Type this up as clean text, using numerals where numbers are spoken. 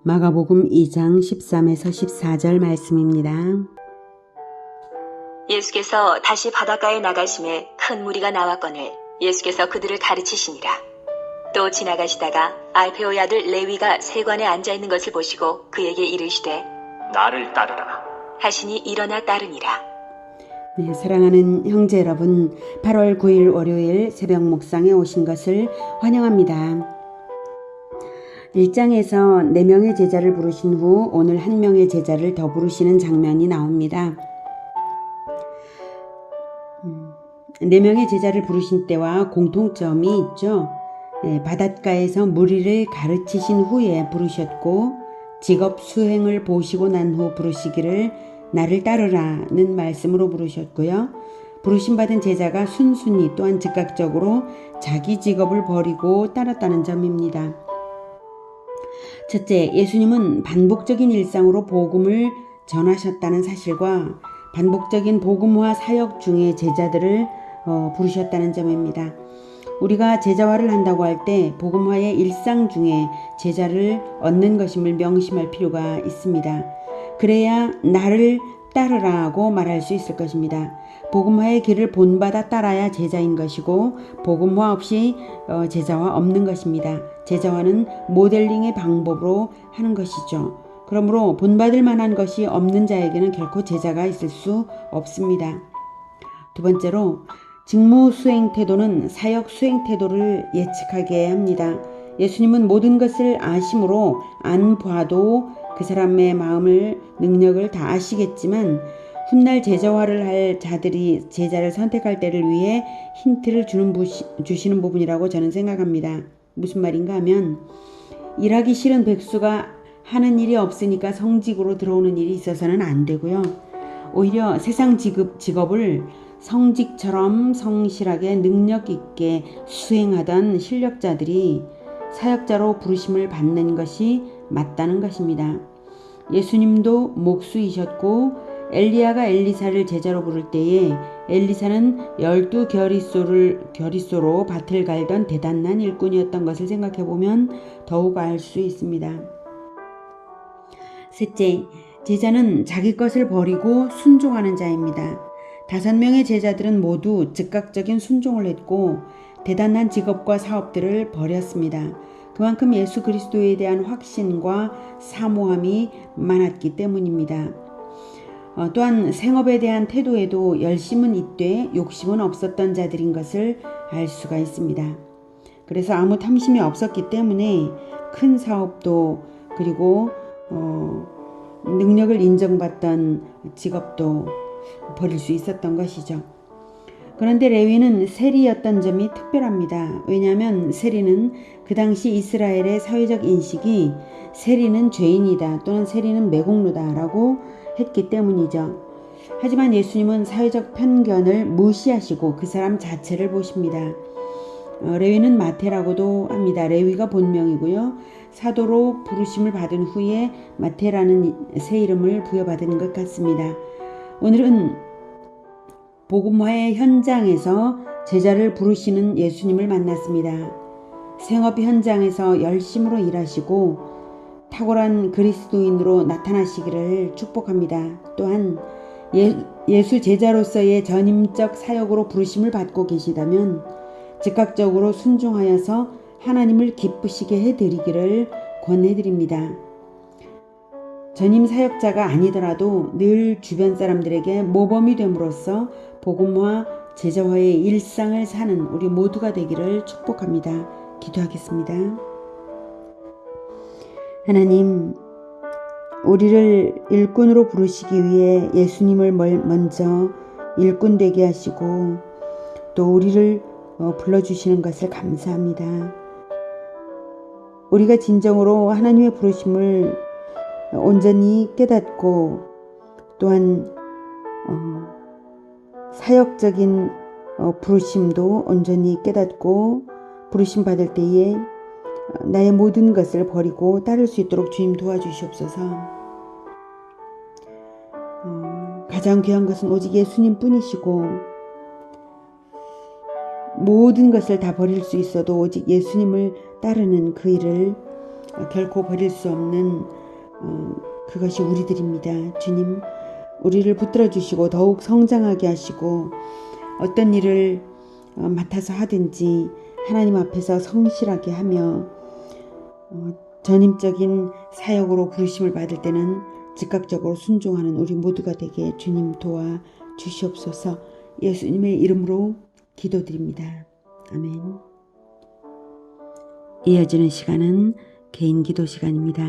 마가복음 2장 13에서 14절 말씀입니다. 예수께서 다시 바닷가에 나가심에 큰 무리가 나왔거늘 예수께서 그들을 가르치시니라. 또 지나가시다가 알페오의 아들 레위가 세관에 앉아있는 것을 보시고 그에게 이르시되 나를 따르라 하시니 일어나 따르니라. 네, 사랑하는 형제 여러분, 8월 9일 월요일 새벽 목상에 오신 것을 환영합니다. 1장에서 4명의 제자를 부르신 후 오늘 1명의 제자를 더 부르시는 장면이 나옵니다. 4명의 제자를 부르신 때와 공통점이 있죠. 바닷가에서 무리를 가르치신 후에 부르셨고 직업 수행을 보시고 난 후 부르시기를 나를 따르라는 말씀으로 부르셨고요. 부르심받은 제자가 순순히 또한 즉각적으로 자기 직업을 버리고 따랐다는 점입니다. 첫째, 예수님은 반복적인 일상으로 복음을 전하셨다는 사실과 반복적인 복음화 사역 중에 제자들을 부르셨다는 점입니다. 우리가 제자화를 한다고 할 때 복음화의 일상 중에 제자를 얻는 것임을 명심할 필요가 있습니다. 그래야 나를 따르라고 말할 수 있을 것입니다. 복음화의 길을 본받아 따라야 제자인 것이고 복음화 없이 제자화 없는 것입니다. 제자화는 모델링의 방법으로 하는 것이죠. 그러므로 본받을 만한 것이 없는 자에게는 결코 제자가 있을 수 없습니다. 두 번째로 직무 수행 태도는 사역 수행 태도를 예측하게 합니다. 예수님은 모든 것을 아심으로 안 봐도 그 사람의 마음을 능력을 다 아시겠지만 훗날 제자화를 할 자들이 제자를 선택할 때를 위해 힌트를 주시는 부분이라고 저는 생각합니다. 무슨 말인가 하면 일하기 싫은 백수가 하는 일이 없으니까 성직으로 들어오는 일이 있어서는 안 되고요. 오히려 세상 직업을 성직처럼 성실하게 능력 있게 수행하던 실력자들이 사역자로 부르심을 받는 것이 맞다는 것입니다. 예수님도 목수이셨고 엘리야가 엘리사를 제자로 부를 때에 엘리사는 12겨리소로 밭을 갈던 대단한 일꾼이었던 것을 생각해보면 더욱 알 수 있습니다. 셋째, 제자는 자기 것을 버리고 순종하는 자입니다. 5명의 제자들은 모두 즉각적인 순종을 했고 대단한 직업과 사업들을 버렸습니다. 그만큼 예수 그리스도에 대한 확신과 사모함이 많았기 때문입니다. 또한 생업에 대한 태도에도 열심은 있되 욕심은 없었던 자들인 것을 알 수가 있습니다. 그래서 아무 탐심이 없었기 때문에 큰 사업도 그리고 능력을 인정받던 직업도 버릴 수 있었던 것이죠. 그런데 레위는 세리였던 점이 특별합니다. 왜냐하면 세리는 그 당시 이스라엘의 사회적 인식이 세리는 죄인이다 또는 세리는 매국노다라고 했기 때문이죠. 하지만 예수님은 사회적 편견을 무시하시고 그 사람 자체를 보십니다. 레위는 마태라고도 합니다. 레위가 본명이고요. 사도로 부르심을 받은 후에 마태라는 새 이름을 부여받은 것 같습니다. 오늘은 복음화의 현장에서 제자를 부르시는 예수님을 만났습니다. 생업 현장에서 열심으로 일하시고 탁월한 그리스도인으로 나타나시기를 축복합니다. 또한 예수 제자로서의 전임적 사역으로 부르심을 받고 계시다면 즉각적으로 순종하여서 하나님을 기쁘시게 해드리기를 권해드립니다. 전임 사역자가 아니더라도 늘 주변 사람들에게 모범이 됨으로써 복음화, 제자화의 일상을 사는 우리 모두가 되기를 축복합니다. 기도하겠습니다. 하나님, 우리를 일꾼으로 부르시기 위해 예수님을 먼저 일꾼 되게 하시고 또 우리를 불러주시는 것을 감사합니다. 우리가 진정으로 하나님의 부르심을 온전히 깨닫고 또한 사역적인 부르심도 온전히 깨닫고 부르심 받을 때에 나의 모든 것을 버리고 따를 수 있도록 주님 도와주시옵소서. 가장 귀한 것은 오직 예수님 뿐이시고 모든 것을 다 버릴 수 있어도 오직 예수님을 따르는 그 일을 결코 버릴 수 없는 그것이 우리들입니다. 주님, 우리를 붙들어 주시고 더욱 성장하게 하시고 어떤 일을 맡아서 하든지 하나님 앞에서 성실하게 하며 전임적인 사역으로 부르심을 받을 때는 즉각적으로 순종하는 우리 모두가 되게 주님 도와 주시옵소서. 예수님의 이름으로 기도드립니다. 아멘. 이어지는 시간은 개인 기도 시간입니다.